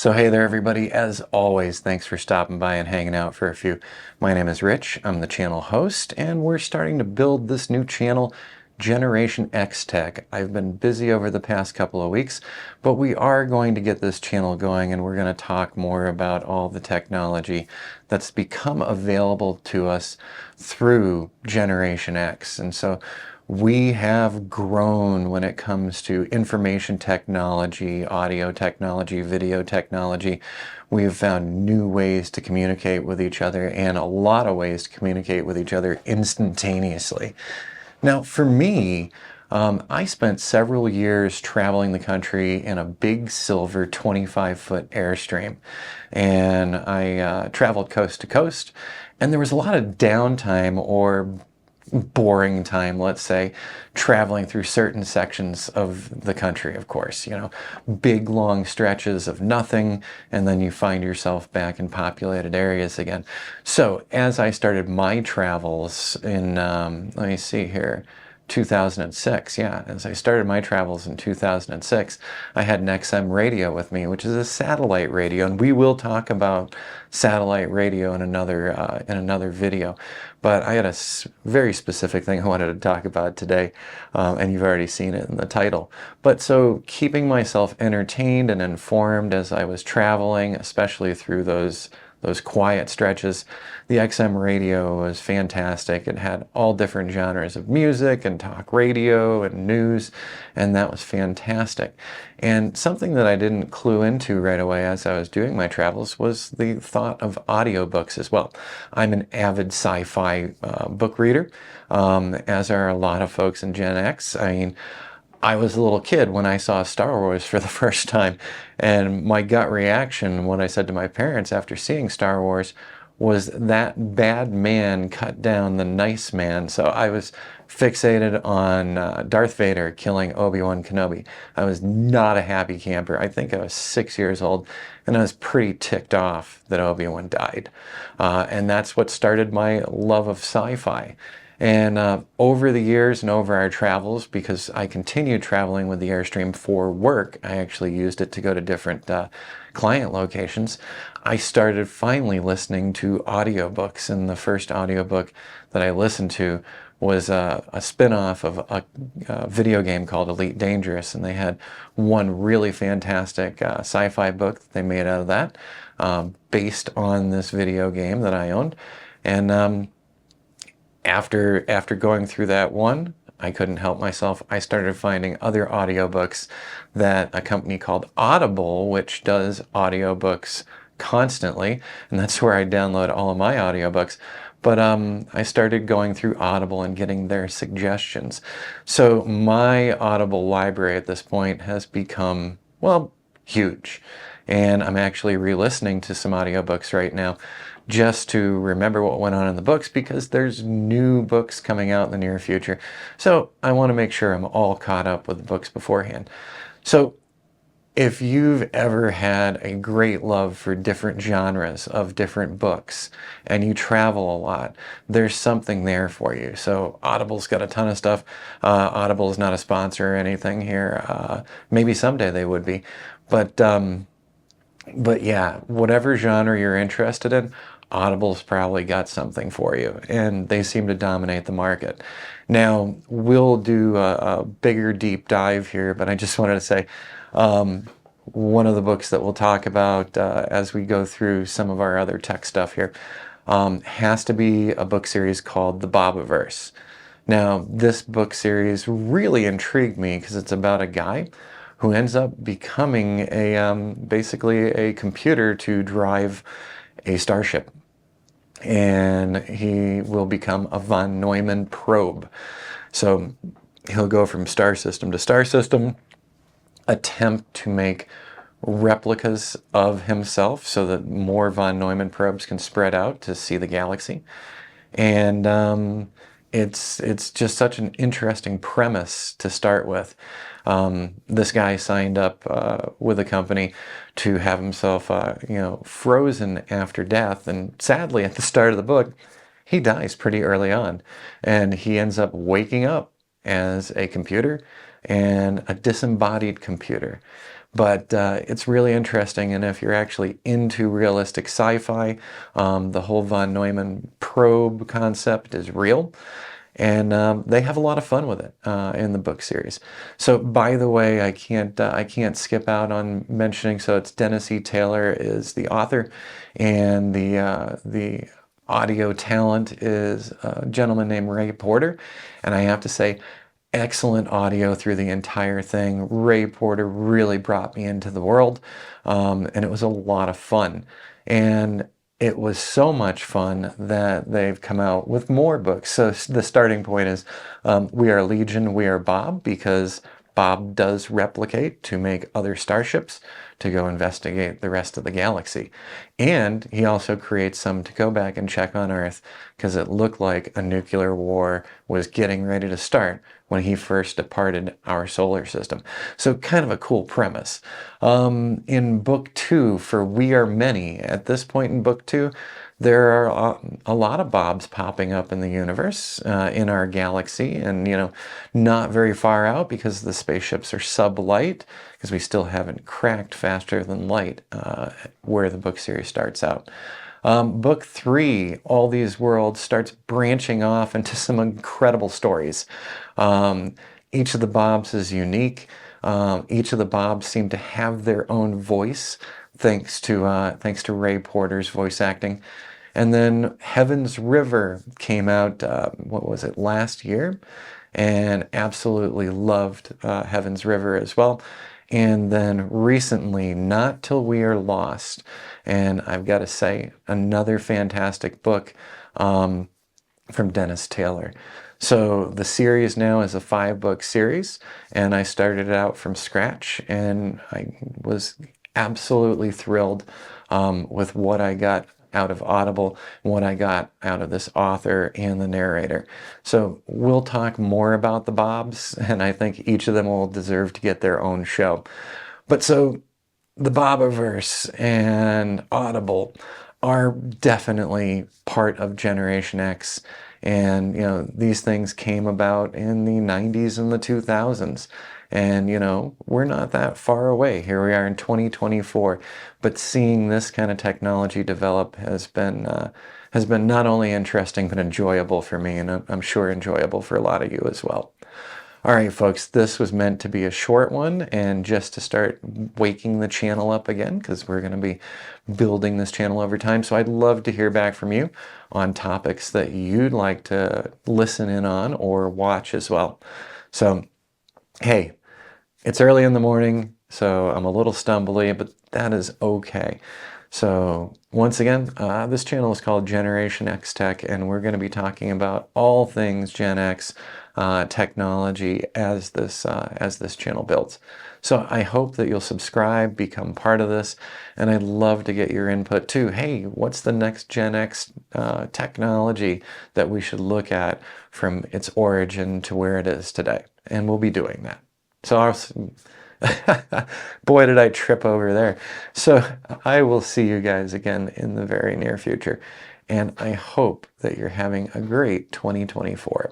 So hey there everybody, as always, thanks for stopping by and hanging out for a few. My name is Rich, I'm the channel host, and we're starting to build this new channel, Generation X Tech. I've been busy over the past couple of weeks, but we are going to get this channel going and we're going to talk more about all the technology that's become available to us through Generation X. And so we have grown when it comes to information technology, audio technology, video technology. We have found new ways to communicate with each other and a lot of ways to communicate with each other instantaneously. Now, for me, I spent several years traveling the country in a big silver 25-foot Airstream. And I traveled coast to coast, and there was a lot of downtime or boring time, let's say, traveling through certain sections of the country, of course, big long stretches of nothing, and then you find yourself back in populated areas again. So as I started my travels in, let me see here, 2006, yeah, as I started my travels in 2006, I had an XM radio with me, which is a satellite radio, and we will talk about satellite radio in another video. But I had a very specific thing I wanted to talk about today, and you've already seen it in the title. But so keeping myself entertained and informed as I was traveling, especially through those quiet stretches, the XM radio was fantastic. It had all different genres of music and talk radio and news, and that was fantastic. And something that I didn't clue into right away as I was doing my travels was the thought of audiobooks as well. I'm an avid sci-fi book reader, as are a lot of folks in Gen X. I mean, I was a little kid when I saw Star Wars for the first time, and my gut reaction, what I said to my parents after seeing Star Wars, was that bad man cut down the nice man. So I was fixated on Darth Vader killing Obi-Wan Kenobi. I was not a happy camper. I think I was 6 years old, and I was pretty ticked off that Obi-Wan died. And that's what started my love of sci-fi. And over the years and over our travels, because I continued traveling with the Airstream for work, I actually used it to go to different client locations, I started finally listening to audiobooks. And the first audiobook that I listened to was a spin-off of a video game called Elite Dangerous. And they had one really fantastic sci-fi book that they made out of that, based on this video game that I owned. And after going through that one, I couldn't help myself. I started finding other audiobooks that a company called Audible, which does audiobooks constantly, and that's where I download all of my audiobooks. But I started going through Audible and getting their suggestions. So my Audible library at this point has become, well, huge. And I'm actually re-listening to some audiobooks right now just to remember what went on in the books, because there's new books coming out in the near future. So I want to make sure I'm all caught up with the books beforehand. So if you've ever had a great love for different genres of different books and you travel a lot, there's something there for you. So Audible's got a ton of stuff. Audible is not a sponsor or anything here. Maybe someday they would be. But yeah, whatever genre you're interested in, Audible's probably got something for you, and they seem to dominate the market. Now, we'll do a bigger deep dive here, but I just wanted to say, one of the books that we'll talk about as we go through some of our other tech stuff here has to be a book series called The Bobiverse. Now, this book series really intrigued me because it's about a guy who ends up becoming basically a computer to drive a starship. And he will become a von Neumann probe. So he'll go from star system to star system, attempt to make replicas of himself so that more von Neumann probes can spread out to see the galaxy. And it's just such an interesting premise to start with. This guy signed up with a company to have himself, frozen after death, and sadly, at the start of the book, he dies pretty early on, and he ends up waking up as a computer and a disembodied computer. But it's really interesting, and if you're actually into realistic sci-fi, the whole von Neumann probe concept is real, and they have a lot of fun with it in the book series. So, by the way, I can't skip out on mentioning. So, it's Dennis E. Taylor is the author, and the audio talent is a gentleman named Ray Porter, and I have to say, excellent audio through the entire thing. Ray Porter really brought me into the world, and it was a lot of fun. And it was so much fun that they've come out with more books. So the starting point is We Are Legion, We Are Bob, because Bob does replicate to make other starships to go investigate the rest of the galaxy. And he also creates some to go back and check on Earth because it looked like a nuclear war was getting ready to start when he first departed our solar system. So kind of a cool premise. In book 2 for We Are Many, at this point in book 2, there are a lot of Bobs popping up in the universe, in our galaxy, and not very far out because the spaceships are sublight, because we still haven't cracked faster than light where the book series starts out. Book 3, All These Worlds, starts branching off into some incredible stories. Each of the Bobs is unique. Each of the Bobs seem to have their own voice, thanks to Ray Porter's voice acting. And then Heaven's River came out, what was it, last year? And absolutely loved Heaven's River as well. And then recently, Not Till We Are Lost. And I've got to say, another fantastic book from Dennis Taylor. So the series now is a 5-book series, and I started it out from scratch, and I was absolutely thrilled with what I got out of Audible, what I got out of this author and the narrator. So we'll talk more about the Bobs, and I think each of them will deserve to get their own show. But so the Bobiverse and Audible are definitely part of Generation X. And, these things came about in the 90s and the 2000s. And, we're not that far away. Here we are in 2024. But seeing this kind of technology develop has been not only interesting, but enjoyable for me. And I'm sure enjoyable for a lot of you as well. All right, folks, this was meant to be a short one and just to start waking the channel up again, because we're going to be building this channel over time. So I'd love to hear back from you on topics that you'd like to listen in on or watch as well. So, hey, it's early in the morning, so I'm a little stumbly, but that is okay. So once again, this channel is called Generation X Tech, and we're going to be talking about all things Gen X technology as this channel builds. So I hope that you'll subscribe, become part of this, and I'd love to get your input too. Hey, what's the next Gen X technology that we should look at from its origin to where it is today? And we'll be doing that. So boy, did I trip over there. So I will see you guys again in the very near future. And I hope that you're having a great 2024.